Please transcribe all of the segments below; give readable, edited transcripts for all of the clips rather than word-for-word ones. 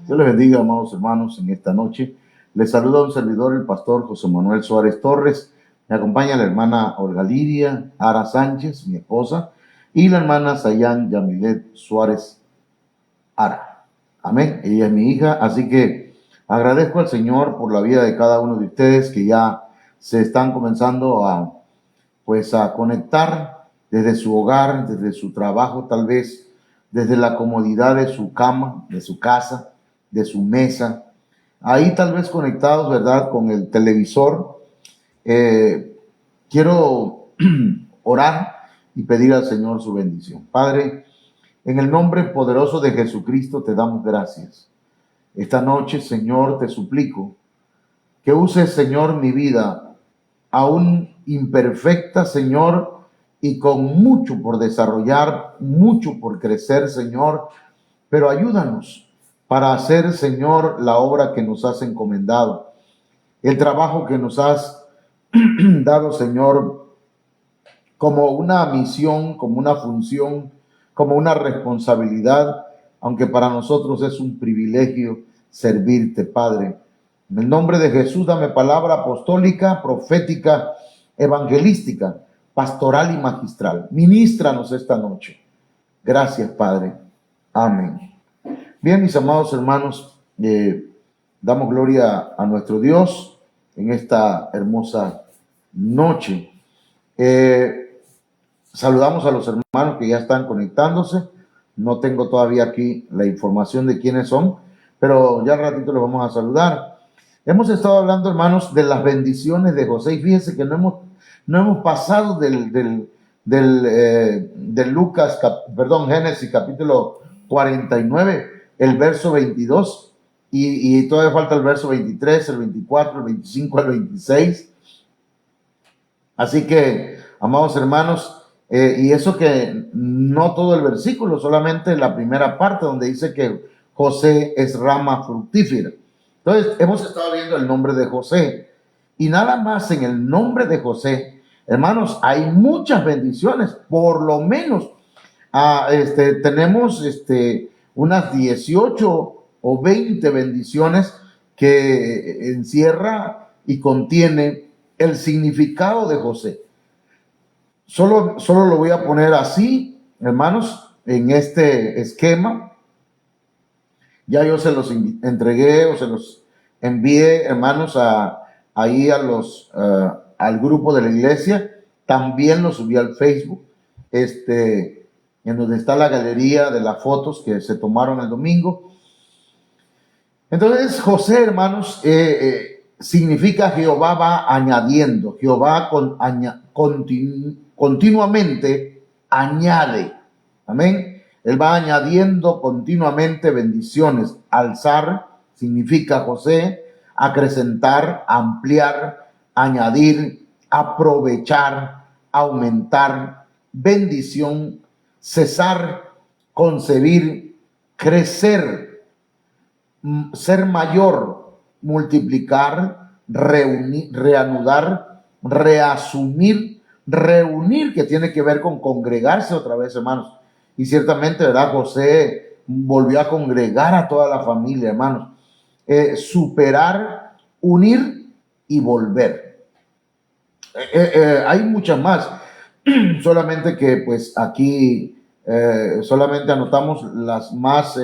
Dios les bendiga, amados hermanos, en esta noche. Les saluda un servidor, el pastor José Manuel Suárez Torres. Me acompaña la hermana Olga Lidia Ara Sánchez, mi esposa, y la hermana Sayán Yamilet Suárez Ara. Amén. Ella es mi hija, así que agradezco al Señor por la vida de cada uno de ustedes que ya se están comenzando a conectar desde su hogar, desde su trabajo, tal vez desde la comodidad de su cama, de su casa, de su mesa, ahí tal vez conectados, ¿verdad?, con el televisor. Quiero orar y pedir al Señor su bendición. Padre, en el nombre poderoso de Jesucristo te damos gracias. Esta noche, Señor, te suplico que uses, Señor, mi vida, aún imperfecta, Señor, y con mucho por desarrollar, mucho por crecer, Señor, pero ayúdanos para hacer, Señor, la obra que nos has encomendado, el trabajo que nos has dado, Señor, como una misión, como una función, como una responsabilidad, aunque para nosotros es un privilegio servirte, Padre. En el nombre de Jesús, dame palabra apostólica, profética, evangelística, pastoral y magistral. Ministranos esta noche. Gracias, Padre. Amén. Bien, mis amados hermanos, damos gloria a nuestro Dios en esta hermosa noche. Saludamos a los hermanos que ya están conectándose. No tengo todavía aquí la información de quiénes son, pero ya al ratito los vamos a saludar. Hemos estado hablando, hermanos, de las bendiciones de José, y fíjense que no hemos pasado del Génesis capítulo 49, el verso 22, y todavía falta el verso 23, el 24, el 25, el 26. Así que, amados hermanos, y eso que no todo el versículo, solamente la primera parte donde dice que José es rama fructífera. Entonces, hemos estado viendo el nombre de José, y nada más en el nombre de José, hermanos, hay muchas bendiciones. Por lo menos tenemos unas 18 o 20 bendiciones que encierra y contiene el significado de José. Solo lo voy a poner así, hermanos, en este esquema. Ya yo se los entregué o se los envié, hermanos, ahí al grupo de la iglesia. También lo subí al Facebook, en donde está la galería de las fotos que se tomaron el domingo. Entonces, José, hermanos, significa Jehová va añadiendo. Jehová continuamente añade. Amén. Él va añadiendo continuamente bendiciones. Alzar significa José, acrecentar, ampliar, añadir, aprovechar, aumentar, bendición, cesar, concebir, crecer, ser mayor, multiplicar, reunir, reanudar, reasumir, reunir, que tiene que ver con congregarse otra vez, hermanos. Y ciertamente, ¿verdad? José volvió a congregar a toda la familia, hermanos. Superar, unir y volver. Hay muchas más, solamente que pues aquí solamente anotamos las más,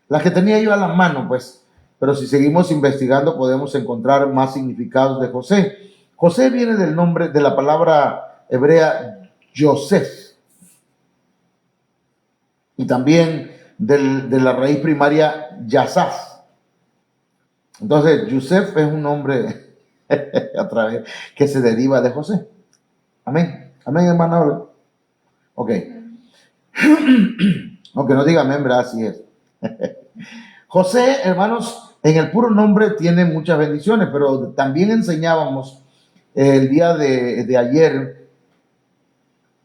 las que tenía yo a la mano, pues, pero si seguimos investigando podemos encontrar más significados de José. José viene del nombre, de la palabra hebrea Yosef, y también de la raíz primaria Yasaf. Entonces, Yosef es un nombre a través que se deriva de José. Amén. Amén, hermano. Ok. Aunque no diga amén, ¿verdad? Así es. José, hermanos, en el puro nombre tiene muchas bendiciones, pero también enseñábamos el día de ayer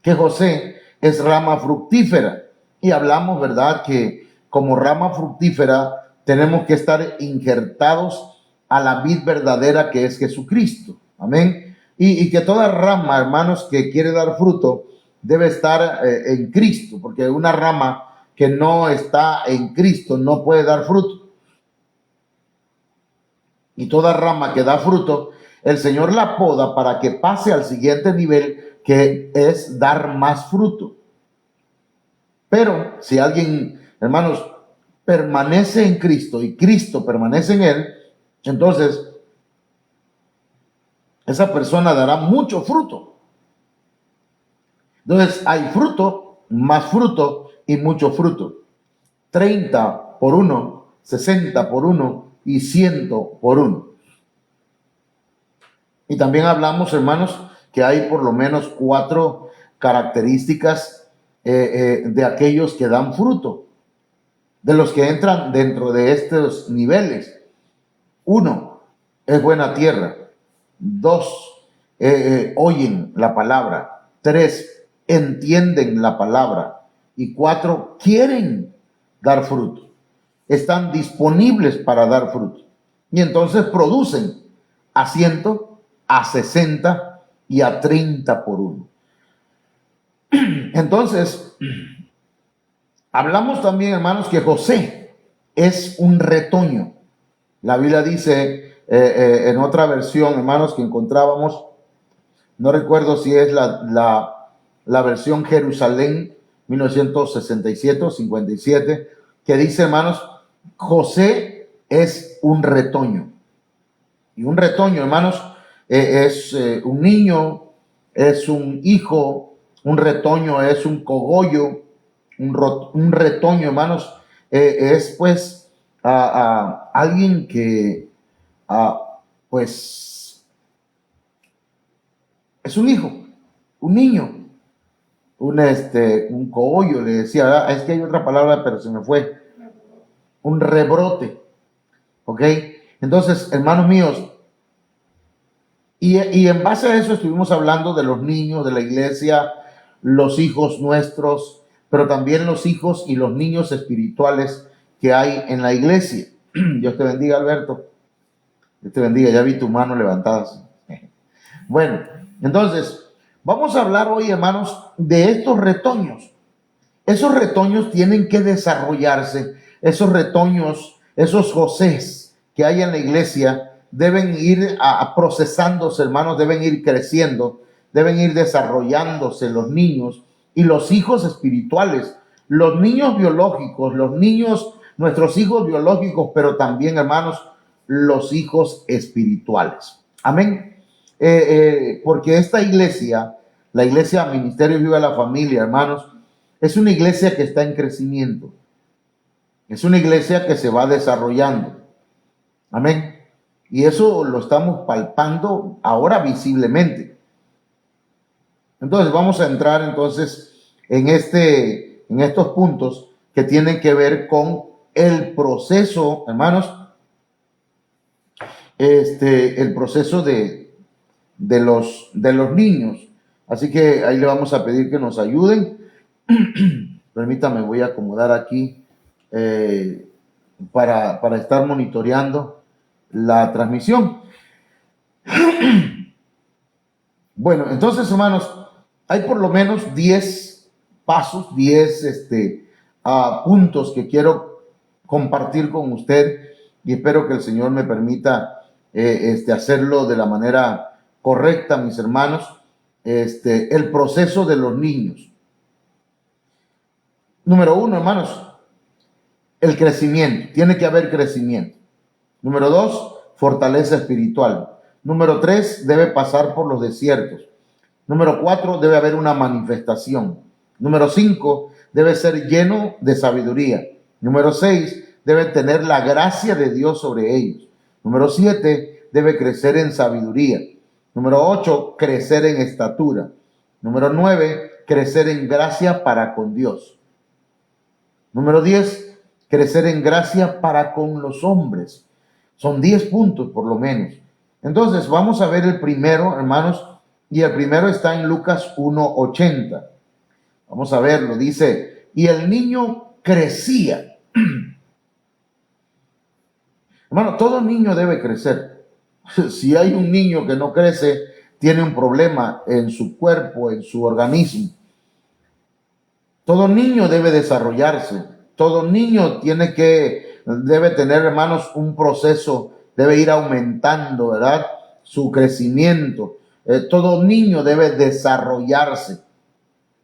que José es rama fructífera y hablamos, ¿verdad?, que como rama fructífera tenemos que estar injertados a la vid verdadera que es Jesucristo. Amén. Y que toda rama, hermanos, que quiere dar fruto debe estar en Cristo, porque una rama que no está en Cristo no puede dar fruto. Y toda rama que da fruto, el Señor la poda para que pase al siguiente nivel, que es dar más fruto. Pero si alguien, hermanos, permanece en Cristo y Cristo permanece en él, entonces esa persona dará mucho fruto. Entonces hay fruto, más fruto y mucho fruto. 30 por 1, 60 por 1 y 100 por 1. Y también hablamos, hermanos, que hay por lo menos 4 características de aquellos que dan fruto, de los que entran dentro de estos niveles. 1, es buena tierra. 2, oyen la palabra. 3, entienden la palabra. Y 4, quieren dar fruto. Están disponibles para dar fruto. Y entonces producen a 100, a 60 y a 30 por 1. Entonces, hablamos también, hermanos, que José es un retoño. La Biblia dice en otra versión, hermanos, que encontrábamos, no recuerdo si es la versión Jerusalén 1967 o 57, que dice, hermanos, José es un retoño. Y un retoño, hermanos, es un niño, es un hijo, un retoño es un cogollo, un retoño, hermanos, es pues alguien que pues es un hijo, un niño, un cogollo, le decía, ¿verdad? Es que hay otra palabra, pero se me fue, un rebrote, ¿ok? Entonces, hermanos míos, y en base a eso estuvimos hablando de los niños de la iglesia, los hijos nuestros, pero también los hijos y los niños espirituales que hay en la iglesia. Dios te bendiga, Alberto. Dios te bendiga, ya vi tu mano levantada. Bueno, entonces, vamos a hablar hoy, hermanos, de estos retoños. Esos retoños tienen que desarrollarse, esos retoños, esos Josés que hay en la iglesia, deben ir procesándose, hermanos, deben ir creciendo, deben ir desarrollándose los niños y los hijos espirituales, los niños biológicos, los niños, nuestros hijos biológicos, pero también, hermanos, los hijos espirituales. Amén. Porque esta iglesia, la iglesia Ministerio Viva la Familia, hermanos, es una iglesia que está en crecimiento. Es una iglesia que se va desarrollando. Amén. Y eso lo estamos palpando ahora visiblemente. Entonces vamos a entrar entonces en estos puntos que tienen que ver con el proceso, hermanos, el proceso de los niños. Así que ahí le vamos a pedir que nos ayuden. Permítame, voy a acomodar aquí para estar monitoreando la transmisión. Bueno, entonces, hermanos, hay por lo menos 10 pasos, 10 puntos que quiero compartir con usted y espero que el Señor me permita hacerlo de la manera correcta, mis hermanos. El proceso de los niños. Número 1, hermanos, el crecimiento. Tiene que haber crecimiento. Número 2, fortaleza espiritual. Número 3, debe pasar por los desiertos. Número 4, debe haber una manifestación. Número 5, debe ser lleno de sabiduría. Número 6, debe tener la gracia de Dios sobre ellos. Número 7, debe crecer en sabiduría. Número 8, crecer en estatura. Número 9, crecer en gracia para con Dios. Número 10, crecer en gracia para con los hombres. Son 10 puntos por lo menos. Entonces vamos a ver el primero, hermanos, y el primero está en Lucas 1:80. Vamos a verlo, dice, y el niño crecía. Hermano, todo niño debe crecer. Si hay un niño que no crece, tiene un problema en su cuerpo, en su organismo. Todo niño debe desarrollarse. Todo niño debe tener, hermanos, un proceso, debe ir aumentando, ¿verdad? Su crecimiento. Todo niño debe desarrollarse.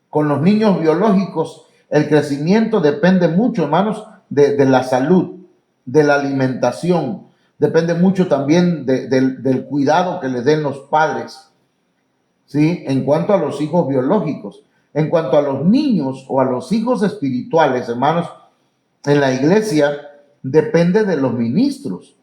Con los niños biológicos, el crecimiento depende mucho, hermanos, de la salud, de la alimentación. Depende mucho también del cuidado que les den los padres, ¿sí? En cuanto a los hijos biológicos. En cuanto a los niños o a los hijos espirituales, hermanos, en la iglesia depende de los ministros.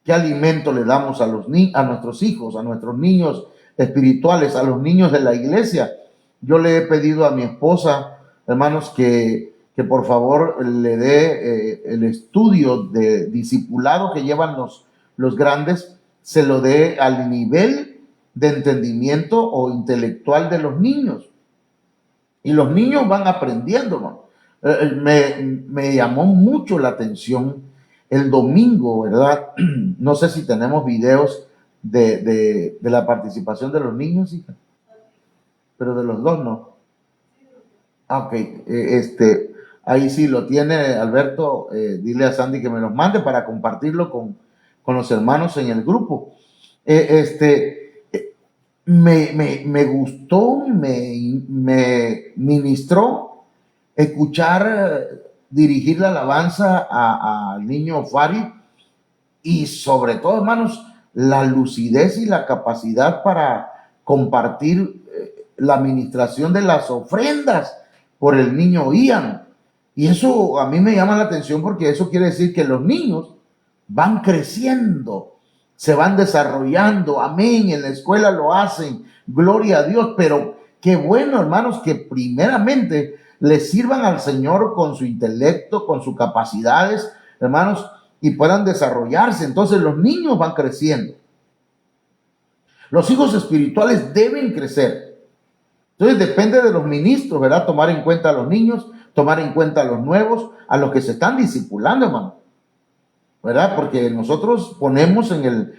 ¿Qué alimento le damos a nuestros hijos, a nuestros niños espirituales, a los niños de la iglesia? Yo le he pedido a mi esposa, hermanos, que por favor le dé el estudio de discipulado que llevan los grandes, se lo dé al nivel de entendimiento o intelectual de los niños. Y los niños van aprendiendo, ¿no? Me llamó mucho la atención el domingo, ¿verdad? No sé si tenemos videos de la participación de los niños, hija, pero de los dos no. Ah, ok, ahí sí lo tiene Alberto, dile a Sandy que me los mande para compartirlo con los hermanos en el grupo. Me gustó, me ministró escuchar dirigir la alabanza al niño Fari y sobre todo, hermanos, la lucidez y la capacidad para compartir la administración de las ofrendas por el niño Ian. Y eso a mí me llama la atención porque eso quiere decir que los niños van creciendo, se van desarrollando, amén, en la escuela lo hacen, gloria a Dios, pero qué bueno, hermanos, que primeramente le sirvan al Señor con su intelecto, con sus capacidades, hermanos, y puedan desarrollarse. Entonces los niños van creciendo. Los hijos espirituales deben crecer. Entonces depende de los ministros, ¿verdad? Tomar en cuenta a los niños, tomar en cuenta a los nuevos, a los que se están discipulando, hermano, ¿verdad? Porque nosotros ponemos en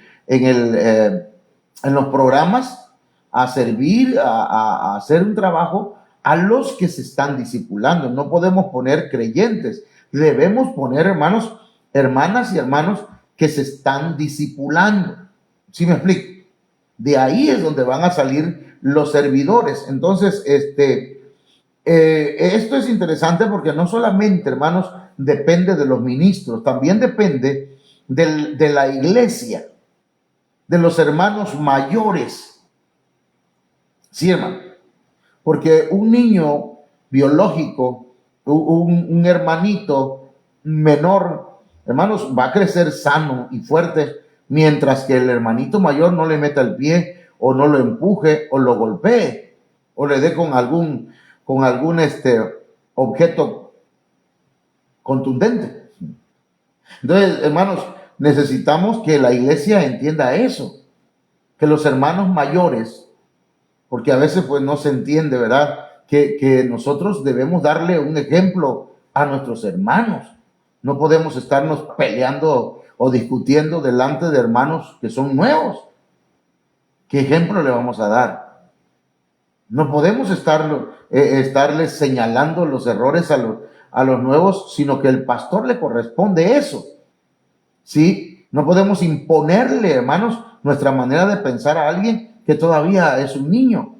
los programas a servir, a hacer un trabajo a los que se están discipulando. No podemos poner creyentes, debemos poner, hermanos, hermanas y hermanos que se están discipulando. ¿Sí me explico? De ahí es donde van a salir los servidores. Entonces, esto es interesante porque no solamente, hermanos, depende de los ministros, también depende de la iglesia, de los hermanos mayores. Sí, hermano. Porque un niño biológico, un hermanito menor, hermanos, va a crecer sano y fuerte, mientras que el hermanito mayor no le meta el pie, o no lo empuje, o lo golpee, o le dé con algún objeto contundente. Entonces, hermanos, necesitamos que la iglesia entienda eso, que los hermanos mayores, porque a veces pues no se entiende, ¿verdad? Que nosotros debemos darle un ejemplo a nuestros hermanos. No podemos estarnos peleando o discutiendo delante de hermanos que son nuevos. ¿Qué ejemplo le vamos a dar? No podemos estarles señalando los errores a los nuevos, sino que el pastor le corresponde eso. ¿Sí? No podemos imponerle, hermanos, nuestra manera de pensar a alguien que todavía es un niño,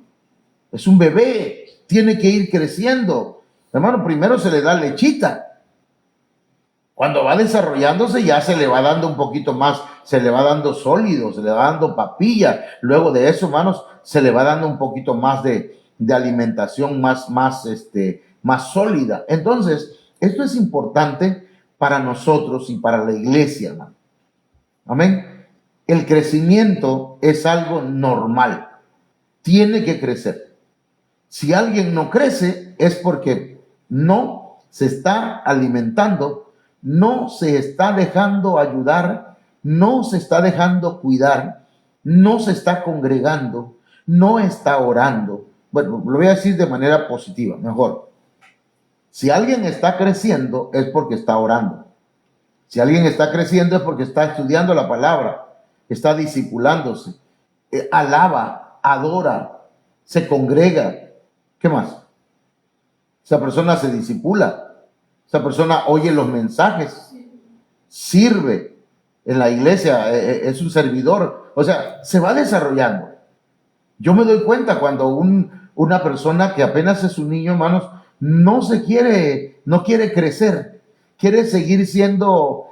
es un bebé, tiene que ir creciendo. Hermano, primero se le da lechita. Cuando va desarrollándose ya se le va dando un poquito más, se le va dando sólido, se le va dando papilla. Luego de eso, hermanos, se le va dando un poquito más de alimentación más sólida. Entonces, esto es importante para nosotros y para la iglesia, hermano. Amén. El crecimiento es algo normal. Tiene que crecer. Si alguien no crece es porque no se está alimentando, no se está dejando ayudar no se está dejando cuidar, no se está congregando, no está orando. Bueno, lo voy a decir de manera positiva, mejor. Si alguien está creciendo es porque está orando. Si alguien está creciendo es porque está estudiando la palabra, está discipulándose, alaba, adora, se congrega. ¿Qué más? Esa persona se discipula, esa persona oye los mensajes, sirve en la iglesia, es un servidor, o sea, se va desarrollando. Yo me doy cuenta cuando una persona que apenas es un niño, hermanos, no quiere crecer, quiere seguir siendo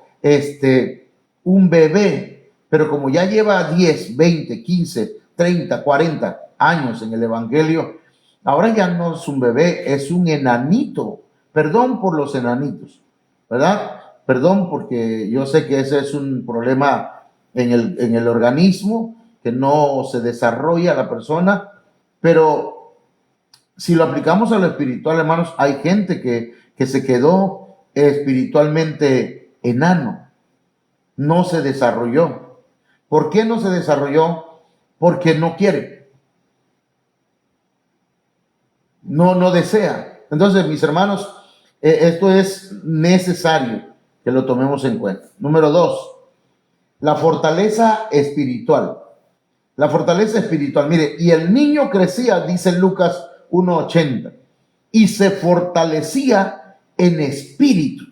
un bebé, pero como ya lleva 10, 20, 15, 30, 40 años en el evangelio, ahora ya no es un bebé, es un enanito. Perdón por los enanitos, ¿verdad? Perdón porque yo sé que ese es un problema en el organismo, que no se desarrolla la persona, pero si lo aplicamos a lo espiritual, hermanos, hay gente que se quedó espiritualmente enano, no se desarrolló. ¿Por qué no se desarrolló? Porque no quiere, no desea. Entonces, mis hermanos, esto es necesario que lo tomemos en cuenta. Número 2, la fortaleza espiritual. La fortaleza espiritual. Mire, y el niño crecía, dice Lucas 1:80, y se fortalecía en espíritu.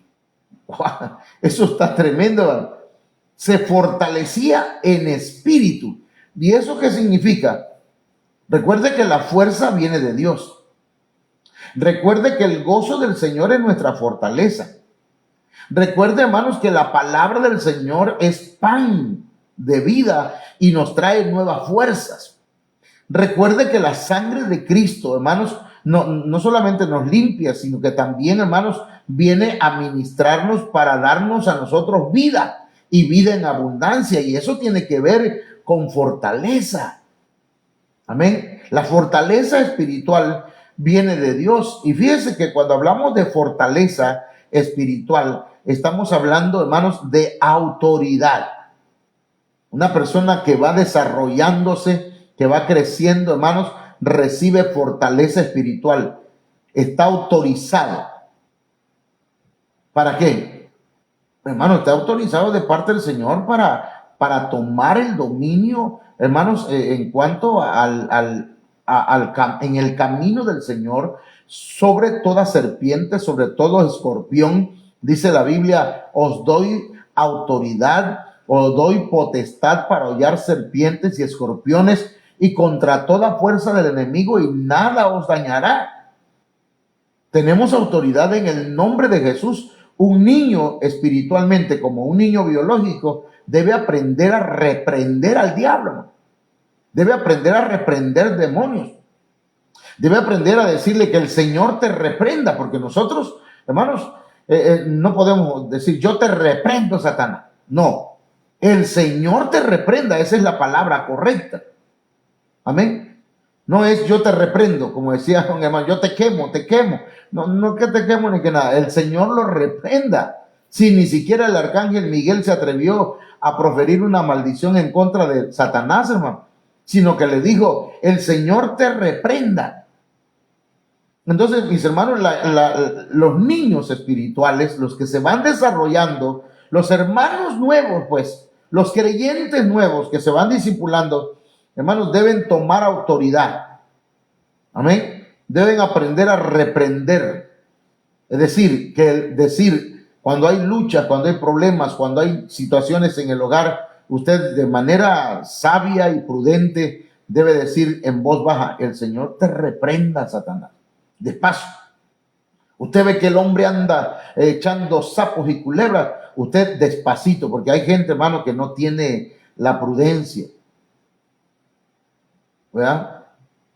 ¡Wow! Eso está tremendo, ¿verdad? Se fortalecía en espíritu. ¿Y eso qué significa? Recuerde que la fuerza viene de Dios. Recuerde que el gozo del Señor es nuestra fortaleza. Recuerde, hermanos, que la palabra del Señor es pan de vida y nos trae nuevas fuerzas. Recuerde que la sangre de Cristo, hermanos, no solamente nos limpia, sino que también, hermanos, viene a ministrarnos para darnos a nosotros vida y vida en abundancia. Y eso tiene que ver con fortaleza. Amén. La fortaleza espiritual viene de Dios. Y fíjese que cuando hablamos de fortaleza espiritual, estamos hablando, hermanos, de autoridad. Una persona que va desarrollándose, que va creciendo, hermanos, recibe fortaleza espiritual. Está autorizado. ¿Para qué? Hermano, está autorizado de parte del Señor para tomar el dominio, hermanos, en cuanto en el camino del Señor, sobre toda serpiente, sobre todo escorpión. Dice la Biblia, os doy autoridad, os doy potestad para hollar serpientes y escorpiones y contra toda fuerza del enemigo y nada os dañará. Tenemos autoridad en el nombre de Jesús. Un niño espiritualmente, como un niño biológico, debe aprender a reprender al diablo. Debe aprender a reprender demonios. Debe aprender a decirle que el Señor te reprenda, porque nosotros, hermanos, no podemos decir yo te reprendo, Satanás. No, el Señor te reprenda, esa es la palabra correcta. Amén. No es yo te reprendo, como decía un hermano, yo te quemo. No que te quemo ni que nada. El Señor lo reprenda. Si ni siquiera el arcángel Miguel se atrevió a proferir una maldición en contra de Satanás, hermano, sino que le dijo, el Señor te reprenda. Entonces, mis hermanos, los niños espirituales, los que se van desarrollando, los hermanos nuevos, pues, los creyentes nuevos que se van discipulando, hermanos, deben tomar autoridad. Amén. Deben aprender a reprender. Es decir, cuando hay luchas, cuando hay problemas, cuando hay situaciones en el hogar, usted de manera sabia y prudente debe decir en voz baja, el Señor te reprenda, Satanás. Despacio. Usted ve que el hombre anda echando sapos y culebras, usted despacito, porque hay gente, hermano, que no tiene la prudencia. ¿Verdad?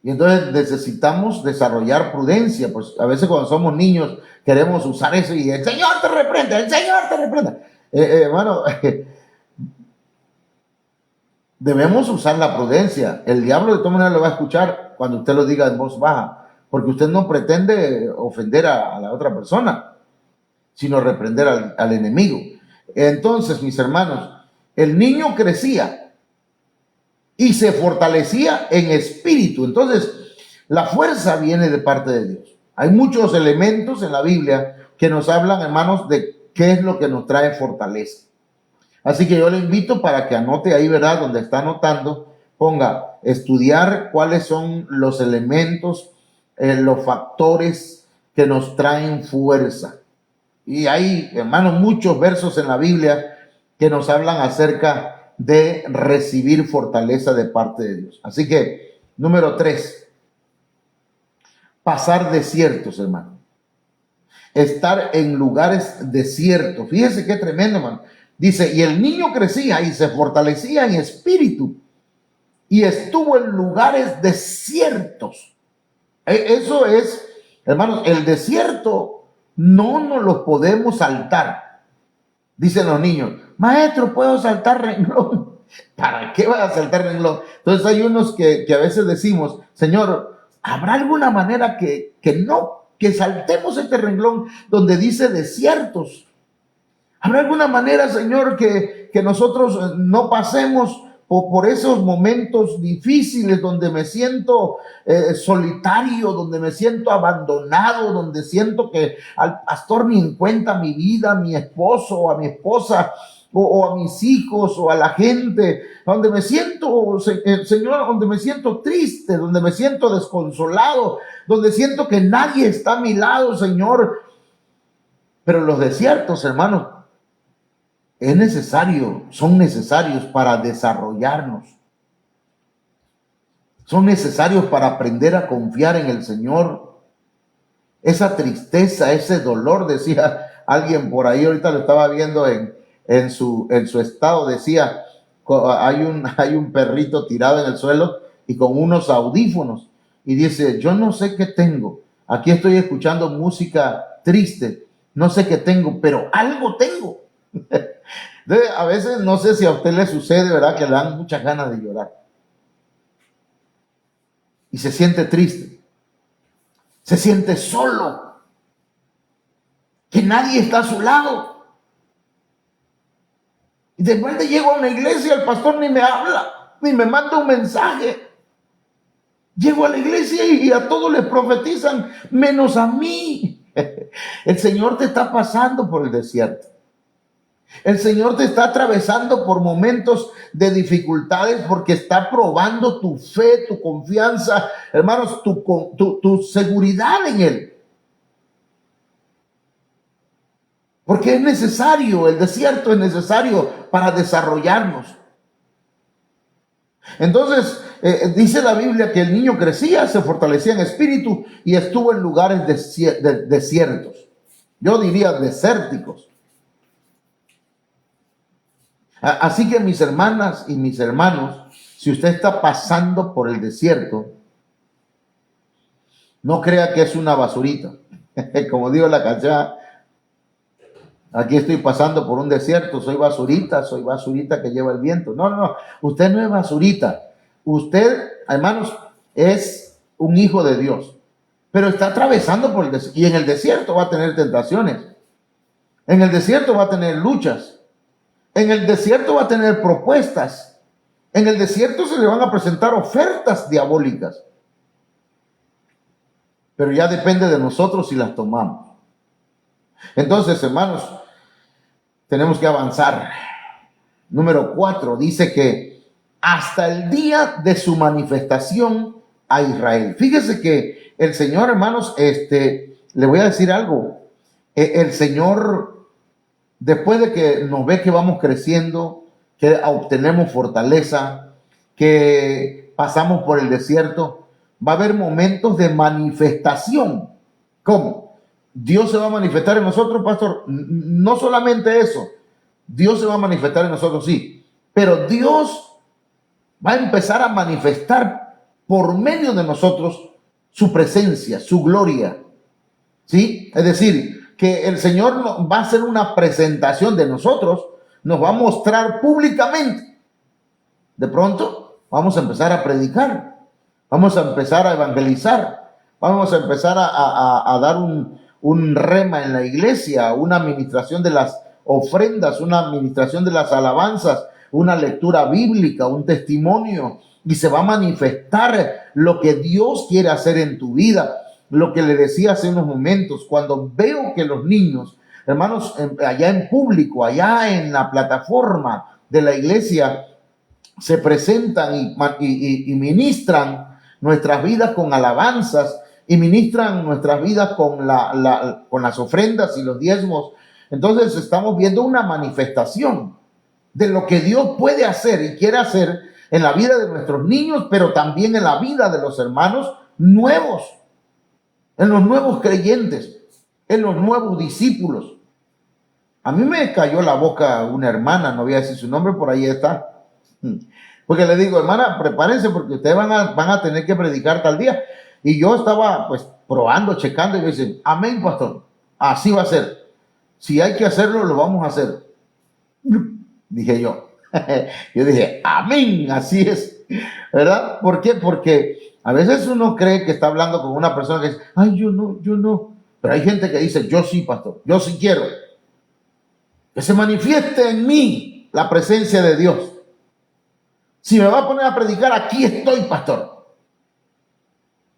Y entonces necesitamos desarrollar prudencia, pues a veces cuando somos niños queremos usar eso y el Señor te reprenda, el Señor te reprenda. Hermano, debemos usar la prudencia. El diablo de todas maneras lo va a escuchar cuando usted lo diga en voz baja, porque usted no pretende ofender a la otra persona, sino reprender al enemigo. Entonces, mis hermanos, el niño crecía y se fortalecía en espíritu. Entonces, la fuerza viene de parte de Dios. Hay muchos elementos en la Biblia que nos hablan, hermanos, de qué es lo que nos trae fortaleza. Así que yo le invito para que anote ahí, ¿verdad? Donde está anotando, ponga estudiar cuáles son los elementos, los factores que nos traen fuerza. Y hay, hermanos, muchos versos en la Biblia que nos hablan acerca de recibir fortaleza de parte de Dios. Así que, número 3, pasar desiertos, hermano. Estar en lugares desiertos. Fíjese qué tremendo, hermano. Dice, y el niño crecía y se fortalecía en espíritu y estuvo en lugares desiertos. Eso es, hermanos, el desierto no nos lo podemos saltar. Dicen los niños, maestro, ¿puedo saltar renglón? ¿Para qué vas a saltar renglón? Entonces hay unos que a veces decimos, Señor, ¿habrá alguna manera que saltemos este renglón donde dice desiertos? ¿Habrá alguna manera, Señor, que nosotros no pasemos por esos momentos difíciles donde me siento solitario, donde me siento abandonado, donde siento que al pastor ni en cuenta mi vida, a mi esposo o a mi esposa o a mis hijos o a la gente, donde me siento, Señor, donde me siento triste, donde me siento desconsolado, donde siento que nadie está a mi lado, Señor? Pero los desiertos, hermanos, son necesarios para desarrollarnos. Son necesarios para aprender a confiar en el Señor. Esa tristeza, ese dolor, decía alguien por ahí, ahorita lo estaba viendo en su estado, decía, hay un perrito tirado en el suelo y con unos audífonos y dice, yo no sé qué tengo, aquí estoy escuchando música triste, no sé qué tengo, pero algo tengo. A veces no sé si a usted le sucede, ¿verdad? Que le dan muchas ganas de llorar y se siente triste, se siente solo, que nadie está a su lado. Y después de llego a una iglesia, el pastor ni me habla, ni me manda un mensaje. Llego a la iglesia y a todos les profetizan, menos a mí. El Señor te está pasando por el desierto. El Señor te está atravesando por momentos de dificultades porque está probando tu fe, tu confianza, hermanos, tu seguridad en Él. Porque es necesario, el desierto es necesario para desarrollarnos. Entonces, dice la Biblia que el niño crecía, se fortalecía en espíritu y estuvo en lugares desiertos. Yo diría desérticos. Así que mis hermanas y mis hermanos, si usted está pasando por el desierto, no crea que es una basurita. Como digo la canción, aquí estoy pasando por un desierto, soy basurita que lleva el viento. No, usted no es basurita. Usted, hermanos, es un hijo de Dios, pero está atravesando por el desierto. Y en el desierto va a tener tentaciones. En el desierto va a tener luchas. En el desierto va a tener propuestas. En el desierto se le van a presentar ofertas diabólicas. Pero ya depende de nosotros si las tomamos. Entonces, hermanos, tenemos que avanzar. Número 4, dice que hasta el día de su manifestación a Israel. Fíjese que el Señor, hermanos, le voy a decir algo. El Señor, después de que nos ve que vamos creciendo, que obtenemos fortaleza, que pasamos por el desierto, va a haber momentos de manifestación. ¿Cómo? Dios se va a manifestar en nosotros, pastor. No solamente eso, Dios se va a manifestar en nosotros, sí, pero Dios va a empezar a manifestar por medio de nosotros su presencia, su gloria, ¿sí? Es decir, que el Señor va a hacer una presentación de nosotros, nos va a mostrar públicamente. De pronto vamos a empezar a predicar, vamos a empezar a evangelizar, vamos a empezar a dar un rema en la iglesia, una administración de las ofrendas, una administración de las alabanzas, una lectura bíblica, un testimonio, y se va a manifestar lo que Dios quiere hacer en tu vida. Lo que le decía hace unos momentos, cuando veo que los niños, hermanos, allá en público, allá en la plataforma de la iglesia, se presentan y ministran nuestras vidas con alabanzas, y ministran nuestras vidas con las ofrendas y los diezmos, entonces estamos viendo una manifestación de lo que Dios puede hacer y quiere hacer en la vida de nuestros niños, pero también en la vida de los hermanos nuevos, en los nuevos creyentes, en los nuevos discípulos. A mí me cayó la boca una hermana, no voy a decir su nombre, por ahí está, porque le digo, hermana, prepárense porque ustedes van a tener que predicar tal día. Y yo estaba pues probando, checando, y me dicen, amén, pastor, así va a ser. Si hay que hacerlo, lo vamos a hacer. Dije yo. Yo dije, amén, así es. ¿Verdad? ¿Por qué? Porque a veces uno cree que está hablando con una persona que dice, ay, yo no. Pero hay gente que dice, yo sí, pastor, yo sí quiero. Que se manifieste en mí la presencia de Dios. Si me va a poner a predicar, aquí estoy, pastor.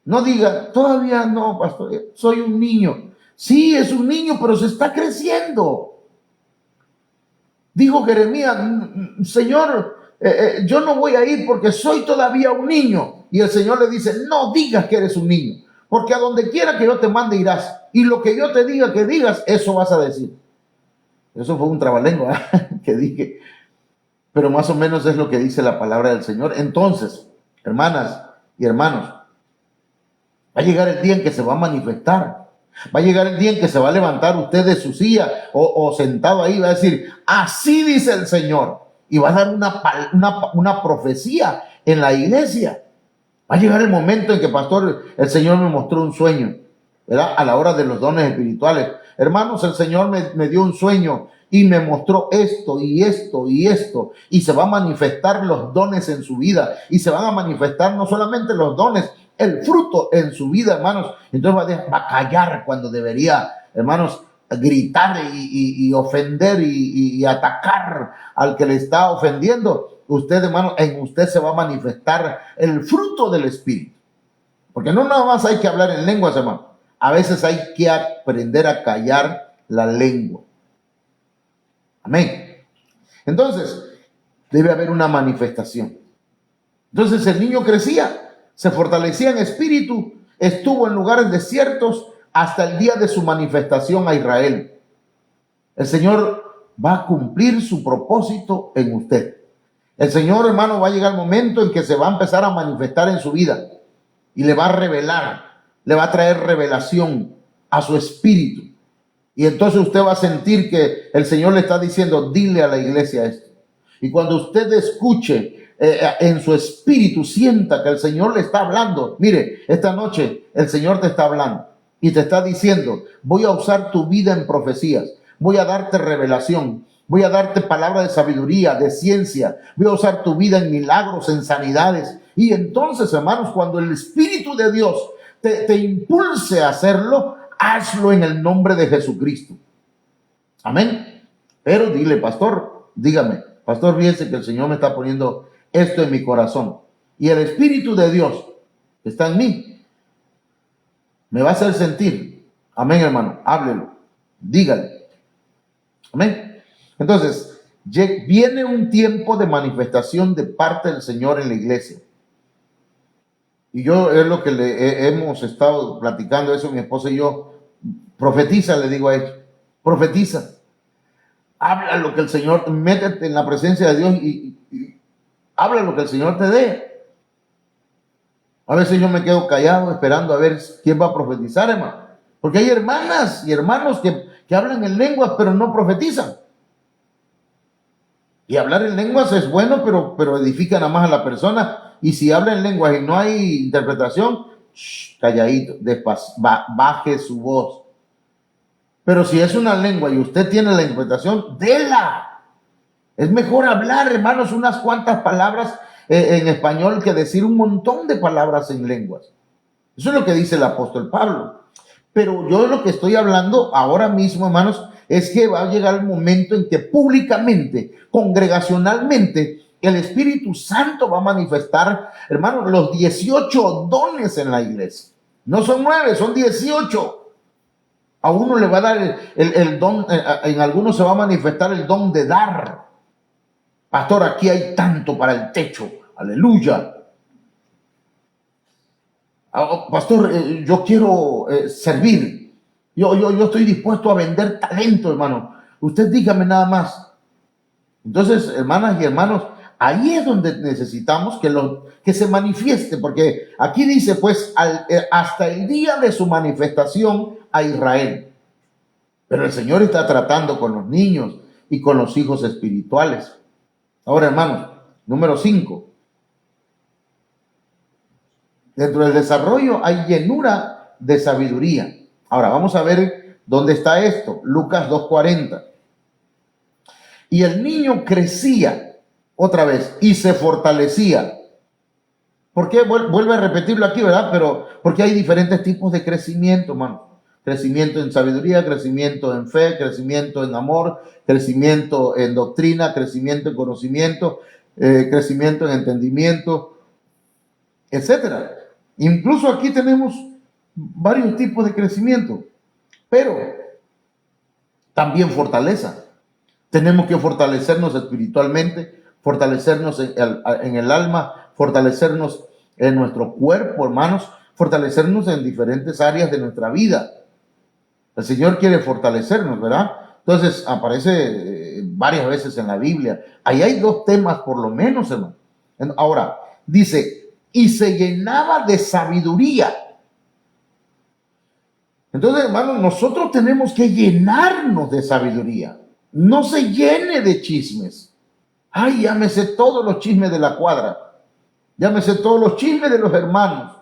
No diga, todavía no, pastor, soy un niño. Sí, es un niño, pero se está creciendo. Dijo Jeremías, Señor, yo no voy a ir porque soy todavía un niño. Y el Señor le dice, no digas que eres un niño, porque a donde quiera que yo te mande irás. Y lo que yo te diga que digas, eso vas a decir. Eso fue un trabalengua que dije. Pero más o menos es lo que dice la palabra del Señor. Entonces, hermanas y hermanos, va a llegar el día en que se va a manifestar. Va a llegar el día en que se va a levantar usted de su silla o sentado ahí, va a decir, así dice el Señor. Y va a dar una profecía en la iglesia. Va a llegar el momento en que, pastor, el Señor me mostró un sueño, ¿verdad? A la hora de los dones espirituales. Hermanos, el Señor me dio un sueño y me mostró esto y esto y esto. Y se va a manifestar los dones en su vida. Y se van a manifestar no solamente los dones, el fruto en su vida, hermanos. Entonces va a callar cuando debería, hermanos, gritar y ofender y atacar al que le está ofendiendo. Usted, hermano, en usted se va a manifestar el fruto del Espíritu. Porque no nada más hay que hablar en lenguas, hermano. A veces hay que aprender a callar la lengua. Amén. Entonces, debe haber una manifestación. Entonces el niño crecía, se fortalecía en espíritu, estuvo en lugares desiertos hasta el día de su manifestación a Israel. El Señor va a cumplir su propósito en usted. El Señor, hermano, va a llegar el momento en que se va a empezar a manifestar en su vida y le va a revelar, le va a traer revelación a su espíritu. Y entonces usted va a sentir que el Señor le está diciendo, dile a la iglesia esto. Y cuando usted escuche en su espíritu, sienta que el Señor le está hablando. Mire, esta noche el Señor te está hablando y te está diciendo, voy a usar tu vida en profecías, voy a darte revelación, voy a darte palabra de sabiduría, de ciencia, voy a usar tu vida en milagros, en sanidades. Y entonces, hermanos, cuando el Espíritu de Dios te impulse a hacerlo, hazlo en el nombre de Jesucristo. Amén. Pero dile, pastor, dígame, pastor, fíjese que el Señor me está poniendo esto en mi corazón. Y el Espíritu de Dios que está en mí me va a hacer sentir. Amén, hermano. Háblelo. Dígale. Amén. Entonces, viene un tiempo de manifestación de parte del Señor en la iglesia. Y yo es lo que hemos estado platicando eso, mi esposa y yo. Profetiza, le digo a ella. Profetiza. Habla lo que el Señor, métete en la presencia de Dios y habla lo que el Señor te dé. A veces yo me quedo callado esperando a ver quién va a profetizar, hermano. Porque hay hermanas y hermanos que hablan en lenguas pero no profetizan. Y hablar en lenguas es bueno, pero edifica nada más a la persona. Y si habla en lenguas y no hay interpretación, calladito, despacio, baje su voz. Pero si es una lengua y usted tiene la interpretación, déla. Es mejor hablar, hermanos, unas cuantas palabras en español que decir un montón de palabras en lenguas. Eso es lo que dice el apóstol Pablo. Pero yo lo que estoy hablando ahora mismo, hermanos, es que va a llegar el momento en que públicamente, congregacionalmente, el Espíritu Santo va a manifestar, hermanos, los 18 dones en la iglesia. No son 9, son 18. A uno le va a dar el don, en algunos se va a manifestar el don de dar. Pastor, aquí hay tanto para el techo. Aleluya. Pastor, yo quiero servir. Yo estoy dispuesto a vender talento, hermano. Usted dígame nada más. Entonces, hermanas y hermanos, ahí es donde necesitamos que se manifieste, porque aquí dice, pues, hasta el día de su manifestación a Israel. Pero el Señor está tratando con los niños y con los hijos espirituales. Ahora, hermanos, número 5. Dentro del desarrollo hay llenura de sabiduría. Ahora, vamos a ver dónde está esto. Lucas 2:40. Y el niño crecía, otra vez, y se fortalecía. ¿Por qué? Vuelve a repetirlo aquí, ¿verdad? Pero porque hay diferentes tipos de crecimiento, hermano. Crecimiento en sabiduría, crecimiento en fe, crecimiento en amor, crecimiento en doctrina, crecimiento en conocimiento, crecimiento en entendimiento, etcétera. Incluso aquí tenemos varios tipos de crecimiento, pero también fortaleza. Tenemos que fortalecernos espiritualmente, fortalecernos en el alma, fortalecernos en nuestro cuerpo, hermanos, fortalecernos en diferentes áreas de nuestra vida. El Señor quiere fortalecernos, ¿verdad? Entonces aparece varias veces en la Biblia. Ahí hay 2 temas por lo menos, hermano. Ahora, dice, y se llenaba de sabiduría. Entonces, hermanos, nosotros tenemos que llenarnos de sabiduría. No se llene de chismes. Ay, ya me sé todos los chismes de la cuadra. Ya me sé todos los chismes de los hermanos.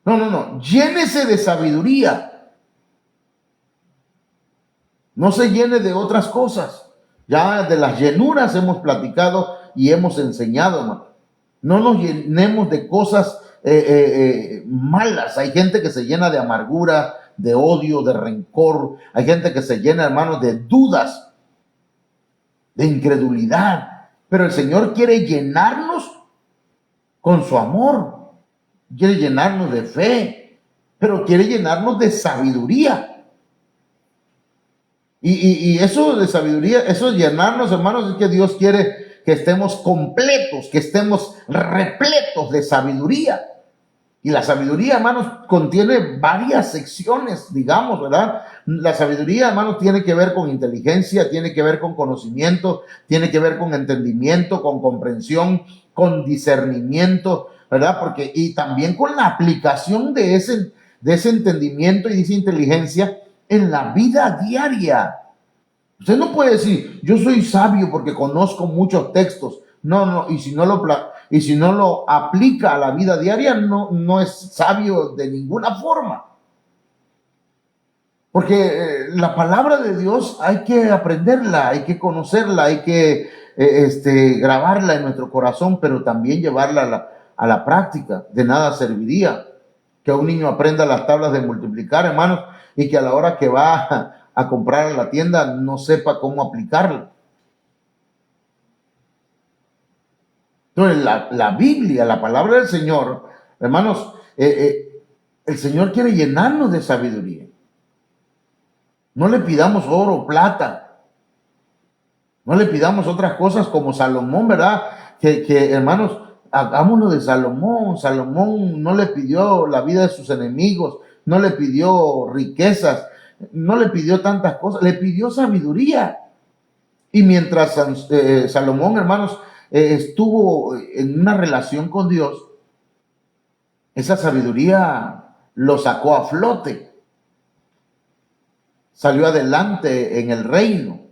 No. Llénese de sabiduría. No se llene de otras cosas. Ya de las llenuras hemos platicado y hemos enseñado, hermano. No nos llenemos de cosas malas. Hay gente que se llena de amargura, de odio, de rencor. Hay gente que se llena, hermanos, de dudas, de incredulidad. Pero el Señor quiere llenarnos con su amor. Quiere llenarnos de fe, pero quiere llenarnos de sabiduría. Y eso de sabiduría, eso de llenarnos, hermanos, es que Dios quiere que estemos completos, que estemos repletos de sabiduría. Y la sabiduría, hermanos, contiene varias secciones, digamos, ¿verdad? La sabiduría, hermanos, tiene que ver con inteligencia, tiene que ver con conocimiento, tiene que ver con entendimiento, con comprensión, con discernimiento, ¿verdad? Porque, y también con la aplicación de ese entendimiento y de esa inteligencia en la vida diaria. Usted no puede decir, yo soy sabio porque conozco muchos textos. No, y si no lo aplica a la vida diaria, no es sabio de ninguna forma. Porque la palabra de Dios hay que aprenderla, hay que conocerla, hay que grabarla en nuestro corazón, pero también llevarla a la práctica. De nada serviría que un niño aprenda las tablas de multiplicar, hermanos, y que a la hora que va a comprar a la tienda no sepa cómo aplicarla. Entonces, la Biblia, la palabra del Señor, hermanos, el Señor quiere llenarnos de sabiduría. No le pidamos oro, plata. No le pidamos otras cosas como Salomón, ¿verdad? Que hermanos, hagámoslo de Salomón. Salomón no le pidió la vida de sus enemigos, no le pidió riquezas, no le pidió tantas cosas, le pidió sabiduría. Y mientras Salomón, hermanos, estuvo en una relación con Dios, esa sabiduría lo sacó a flote. Salió adelante en el reino.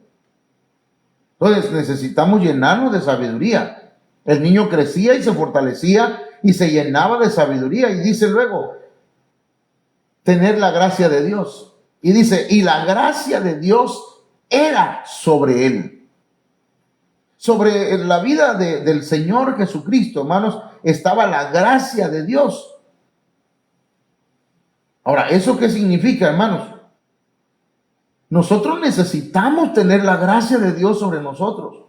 Entonces necesitamos llenarnos de sabiduría. El niño crecía y se fortalecía y se llenaba de sabiduría. Y dice luego, tener la gracia de Dios. Y dice, y la gracia de Dios era sobre él. Sobre la vida del Señor Jesucristo, hermanos, estaba la gracia de Dios. Ahora, ¿eso qué significa, hermanos? Nosotros necesitamos tener la gracia de Dios sobre nosotros.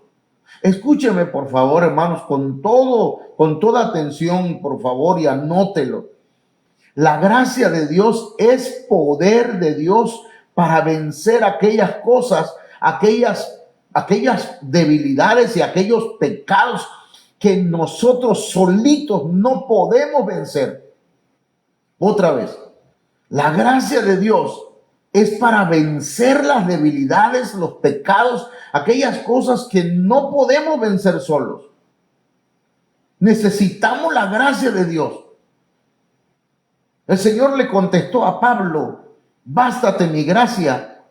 Escúcheme, por favor, hermanos, con toda atención, por favor, y anótelo. La gracia de Dios es poder de Dios para vencer aquellas cosas, aquellas debilidades y aquellos pecados que nosotros solitos no podemos vencer. Otra vez, la gracia de Dios es para vencer las debilidades, los pecados, aquellas cosas que no podemos vencer solos. Necesitamos la gracia de Dios. El Señor le contestó a Pablo: bástate mi gracia,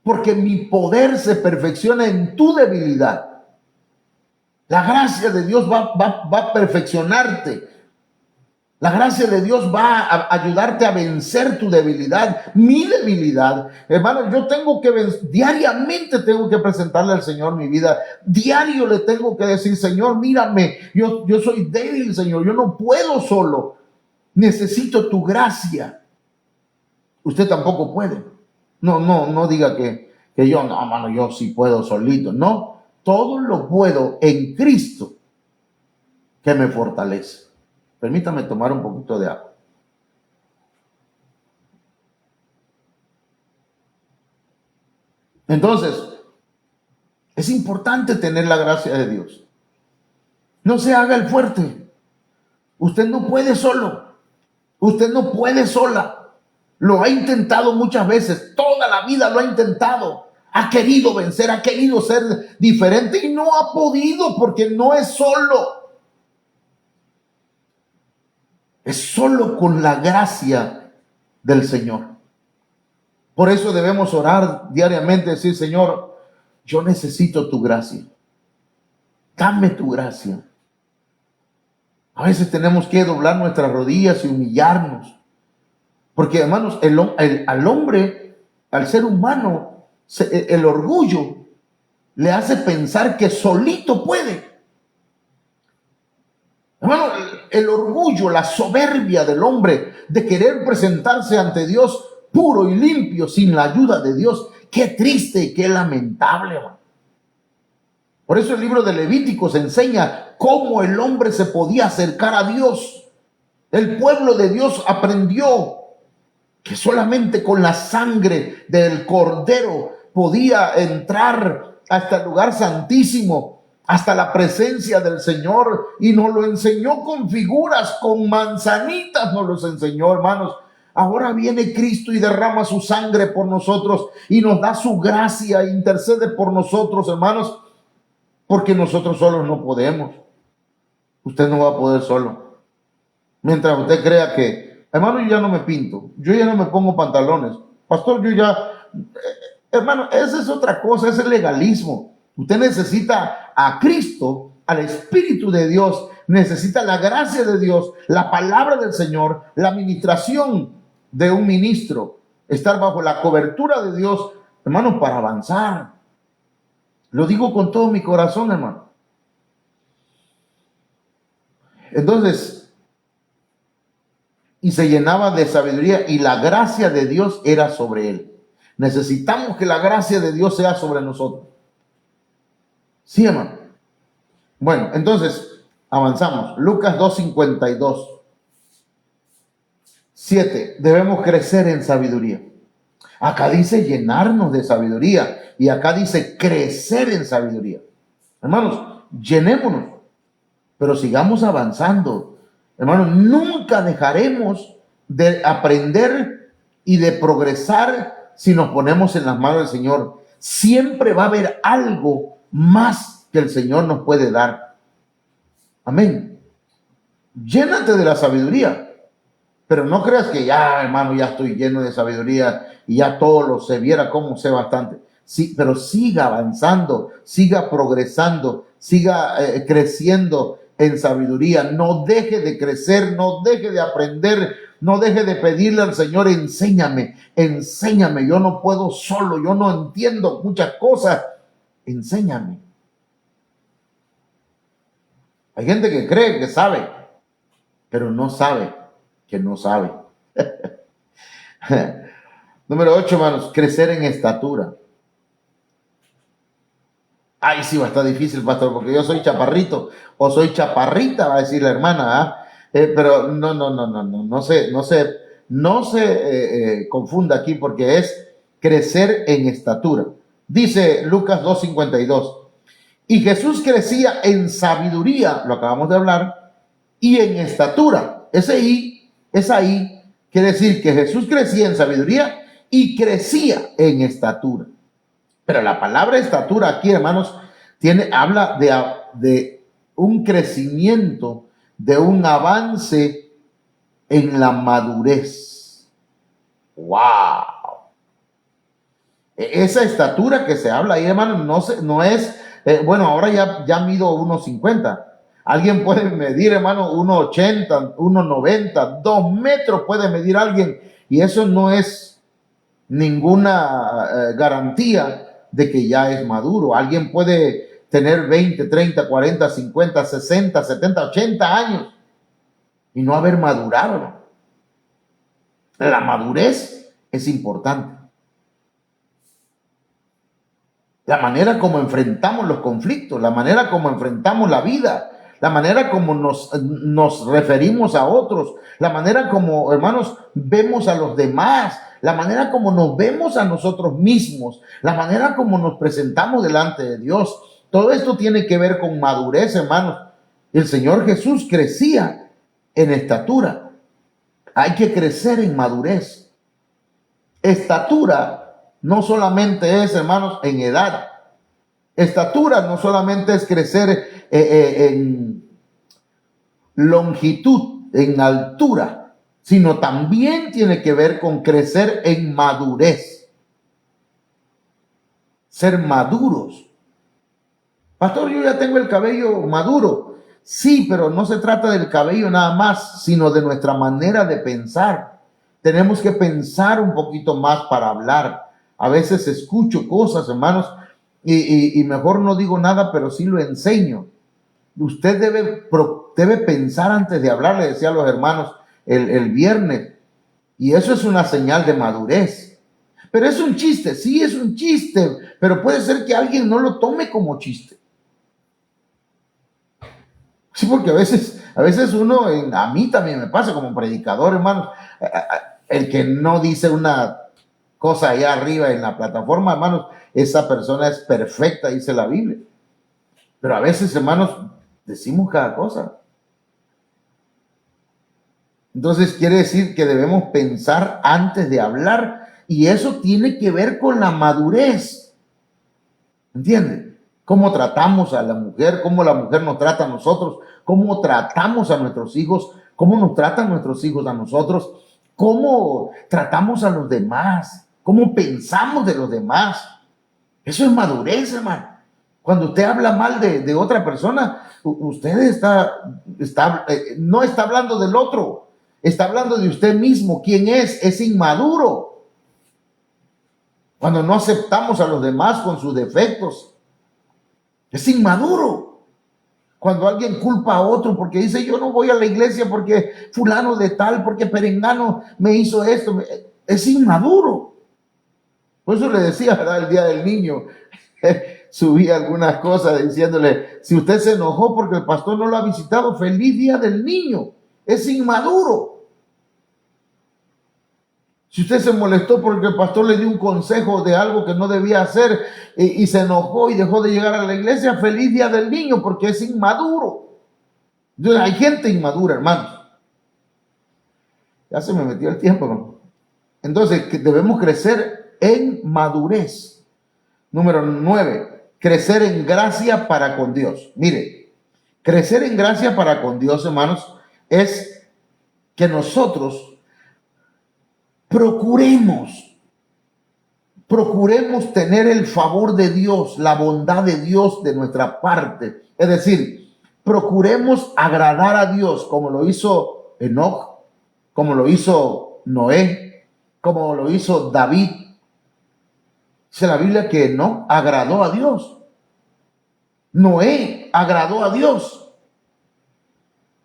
porque mi poder se perfecciona en tu debilidad. La gracia de Dios va a perfeccionarte. La gracia de Dios va a ayudarte a vencer tu debilidad, mi debilidad. Hermano, yo tengo que diariamente tengo que presentarle al Señor mi vida. Diario le tengo que decir: Señor, mírame, yo soy débil, Señor, yo no puedo solo. Necesito tu gracia. Usted tampoco puede. No diga que yo, no, hermano, yo sí puedo solito. No, todo lo puedo en Cristo que me fortalece. Permítame tomar un poquito de agua. Entonces, es importante tener la gracia de Dios. No se haga el fuerte. Usted no puede solo. Usted no puede sola. Lo ha intentado muchas veces. Toda la vida lo ha intentado. Ha querido vencer, ha querido ser diferente y no ha podido, porque no es solo. Es solo con la gracia del Señor. Por eso debemos orar diariamente, decir: Señor, yo necesito tu gracia. Dame tu gracia. A veces tenemos que doblar nuestras rodillas y humillarnos. Porque, hermanos, al hombre, al ser humano, el orgullo le hace pensar que solito puede. Hermano, el orgullo, la soberbia del hombre de querer presentarse ante Dios puro y limpio sin la ayuda de Dios, qué triste y qué lamentable, hermano. Por eso el libro de Levíticos enseña cómo el hombre se podía acercar a Dios. El pueblo de Dios aprendió que solamente con la sangre del cordero podía entrar hasta el lugar santísimo, hasta la presencia del Señor, y nos lo enseñó con figuras, con manzanitas nos los enseñó, hermanos. Ahora viene Cristo y derrama su sangre por nosotros y nos da su gracia, intercede por nosotros, hermanos, porque nosotros solos no podemos. Usted no va a poder solo. Mientras usted crea que, hermano, yo ya no me pinto, yo ya no me pongo pantalones, pastor, yo ya, hermano, esa es otra cosa, ese es legalismo. Usted necesita a Cristo, al Espíritu de Dios, necesita la gracia de Dios, la palabra del Señor, la administración de un ministro, estar bajo la cobertura de Dios, hermano, para avanzar. Lo digo con todo mi corazón, hermano. Entonces, y se llenaba de sabiduría y la gracia de Dios era sobre él. Necesitamos que la gracia de Dios sea sobre nosotros. Sí, hermano. Bueno, entonces, avanzamos. Lucas 2:52. 7. Debemos crecer en sabiduría. Acá dice llenarnos de sabiduría y acá dice crecer en sabiduría. Hermanos, llenémonos, pero sigamos avanzando. Hermanos, nunca dejaremos de aprender y de progresar si nos ponemos en las manos del Señor. Siempre va a haber algo más que el Señor nos puede dar. Amén. Llénate de la sabiduría. Pero no creas que ya, hermano, ya estoy lleno de sabiduría y ya todo lo sé, viera cómo sé bastante. Sí, pero siga avanzando, siga progresando, siga creciendo en sabiduría. No deje de crecer, no deje de aprender, no deje de pedirle al Señor: enséñame, enséñame. Yo no puedo solo, yo no entiendo muchas cosas. Enséñame. Hay gente que cree que sabe, pero no sabe que no sabe. Número 8, hermanos, crecer en estatura. Ay, sí, va a estar difícil, pastor, porque yo soy chaparrito o soy chaparrita, va a decir la hermana, ¿ah? Pero no se confunda aquí porque es crecer en estatura. Dice Lucas 2:52. Y Jesús crecía en sabiduría, lo acabamos de hablar, y en estatura. Esa ahí quiere decir que Jesús crecía en sabiduría y crecía en estatura. Pero la palabra estatura aquí, hermanos, habla de un crecimiento, de un avance en la madurez. ¡Wow! Esa estatura que se habla ahí, hermanos, no es, bueno, ahora ya mido 1,50. Alguien puede medir, hermano, 1,80, 1,90, 2 metros puede medir alguien. Y eso no es ninguna garantía de que ya es maduro. Alguien puede tener 20, 30, 40, 50, 60, 70, 80 años y no haber madurado. La madurez es importante. La manera como enfrentamos los conflictos, la manera como enfrentamos la vida, la manera como nos referimos a otros, la manera como, hermanos, vemos a los demás, la manera como nos vemos a nosotros mismos, la manera como nos presentamos delante de Dios. Todo esto tiene que ver con madurez, hermanos. El Señor Jesús crecía en estatura. Hay que crecer en madurez. Estatura no solamente es, hermanos, en edad. Estatura no solamente es crecer en longitud, en altura, sino también tiene que ver con crecer en madurez. Ser maduros. Pastor, yo ya tengo el cabello maduro. Sí, pero no se trata del cabello nada más, sino de nuestra manera de pensar. Tenemos que pensar un poquito más para hablar. A veces escucho cosas, hermanos, y mejor no digo nada, pero sí lo enseño. Usted debe pensar antes de hablar, le decía a los hermanos el viernes, y eso es una señal de madurez. Pero es un chiste, sí es un chiste, pero puede ser que alguien no lo tome como chiste. Sí, porque a veces uno, a mí también me pasa como predicador, hermanos, el que no dice una cosa allá arriba en la plataforma, hermanos, esa persona es perfecta, dice la Biblia. Pero a veces, hermanos, decimos cada cosa. Entonces quiere decir que debemos pensar antes de hablar, y eso tiene que ver con la madurez. ¿Entienden? Cómo tratamos a la mujer, cómo la mujer nos trata a nosotros, cómo tratamos a nuestros hijos, cómo nos tratan nuestros hijos a nosotros, cómo tratamos a los demás, cómo pensamos de los demás. Eso es madurez, hermano. Cuando usted habla mal de otra persona, usted no está hablando del otro, está hablando de usted mismo. ¿Quién es? Es inmaduro. Cuando no aceptamos a los demás con sus defectos, es inmaduro. Cuando alguien culpa a otro porque dice, yo no voy a la iglesia porque fulano de tal, porque perengano me hizo esto, es inmaduro. Por eso le decía, ¿verdad? El día del niño, subí algunas cosas diciéndole, si usted se enojó porque el pastor no lo ha visitado, feliz día del niño. Es inmaduro. Si usted se molestó porque el pastor le dio un consejo de algo que no debía hacer y se enojó y dejó de llegar a la iglesia, feliz día del niño, porque es inmaduro. Entonces, hay gente inmadura, hermanos. Ya se me metió el tiempo, hermano. Entonces, debemos crecer en madurez. Número 9, crecer en gracia para con Dios. Mire, crecer en gracia para con Dios, hermanos, es que nosotros procuremos tener el favor de Dios, la bondad de Dios de nuestra parte. Es decir, procuremos agradar a Dios como lo hizo Enoc, como lo hizo Noé, como lo hizo David. Dice la Biblia que Enoc agradó a Dios. Noé agradó a Dios.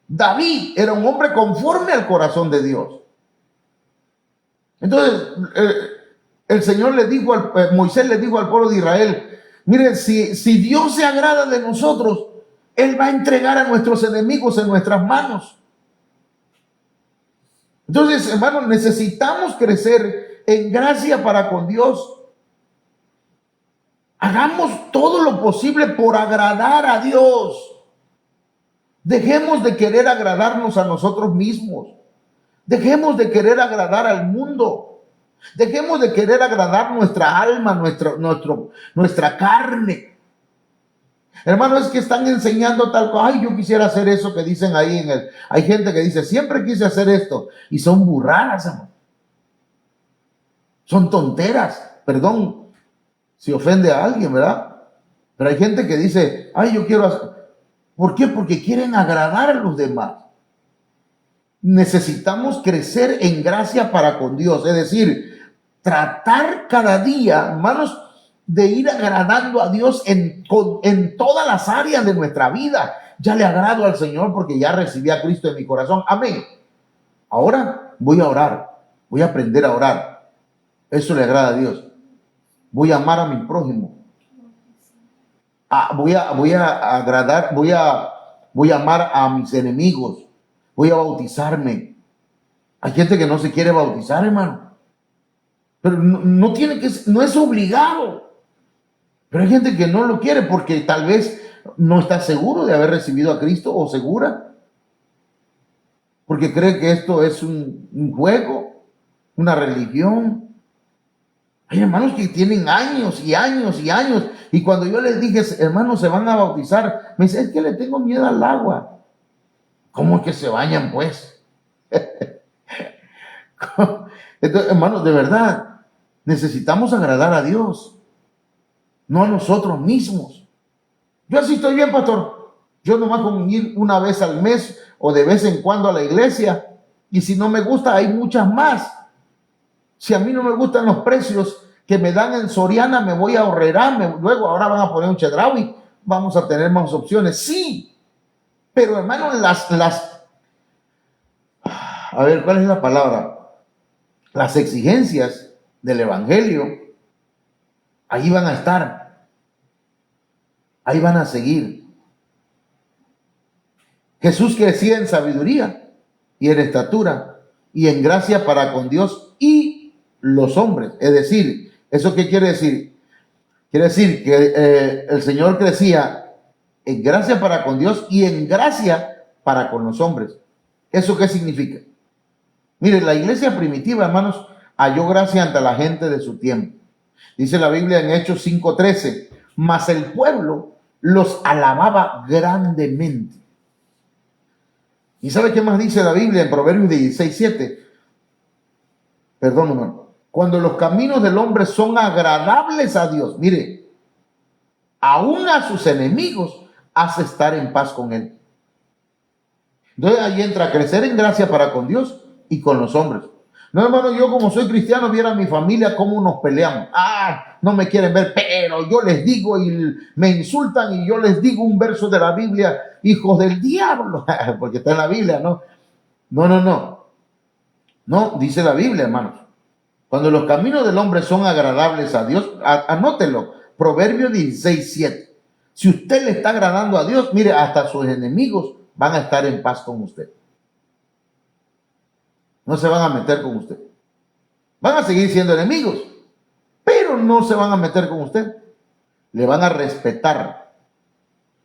David era un hombre conforme al corazón de Dios. Entonces, El Señor le dijo, Moisés le dijo al pueblo de Israel, miren, si Dios se agrada de nosotros, Él va a entregar a nuestros enemigos en nuestras manos. Entonces, hermanos, necesitamos crecer en gracia para con Dios. Hagamos todo lo posible por agradar a Dios. Dejemos de querer agradarnos a nosotros mismos. Dejemos de querer agradar al mundo. Dejemos de querer agradar nuestra alma, nuestra carne. Hermano, es que están enseñando tal cosa. Ay, yo quisiera hacer eso que dicen ahí hay gente que dice, siempre quise hacer esto. Y son burradas, hermano. Son tonteras. Perdón si ofende a alguien, ¿verdad? Pero hay gente que dice, ay, yo quiero hacer. ¿Por qué? Porque quieren agradar a los demás. Necesitamos crecer en gracia para con Dios. Es decir, tratar cada día, hermanos, de ir agradando a Dios en todas las áreas de nuestra vida. Ya le agrado al Señor porque ya recibí a Cristo en mi corazón. Amén. Ahora voy a orar. Voy a aprender a orar. Eso le agrada a Dios. Voy a amar a mi prójimo. Voy a amar a mis enemigos. Voy a bautizarme. Hay gente que no se quiere bautizar, hermano. Pero no es obligado. Pero hay gente que no lo quiere porque tal vez no está seguro de haber recibido a Cristo o segura. Porque cree que esto es un juego, una religión. Hay hermanos que tienen años y años y años. Y cuando yo les dije, hermanos, se van a bautizar, me dice, es que le tengo miedo al agua. ¿Cómo que se bañan, pues? Entonces, hermanos, de verdad, necesitamos agradar a Dios, no a nosotros mismos. Yo así estoy bien, pastor. Yo nomás con ir una vez al mes o de vez en cuando a la iglesia. Y si no me gusta, hay muchas más. Si a mí no me gustan los precios que me dan en Soriana, me voy a Horrera, luego ahora van a poner un Chedraui, vamos a tener más opciones. Sí, pero hermano, a ver, ¿cuál es la palabra? Las exigencias del evangelio, ahí van a estar, ahí van a seguir. Jesús crecía en sabiduría y en estatura y en gracia para con Dios y los hombres. Es decir, ¿eso qué quiere decir? Quiere decir que el Señor crecía en gracia para con Dios y en gracia para con los hombres. ¿Eso qué significa? Mire, la iglesia primitiva, hermanos, halló gracia ante la gente de su tiempo. Dice la Biblia en Hechos 5:13, mas el pueblo los alababa grandemente. ¿Y sabe qué más dice la Biblia en Proverbios 16:7? Perdón, hermano. Cuando los caminos del hombre son agradables a Dios, mire, aún a sus enemigos hace estar en paz con él. Entonces ahí entra a crecer en gracia para con Dios y con los hombres. No, hermano, yo como soy cristiano, viera a mi familia cómo nos peleamos. No me quieren ver, pero yo les digo y me insultan y yo les digo un verso de la Biblia, hijos del diablo, porque está en la Biblia, ¿no? No, dice la Biblia, hermanos. Cuando los caminos del hombre son agradables a Dios, anótelo, Proverbios 16:7. Si usted le está agradando a Dios, mire, hasta sus enemigos van a estar en paz con usted. No se van a meter con usted. Van a seguir siendo enemigos, pero no se van a meter con usted. Le van a respetar.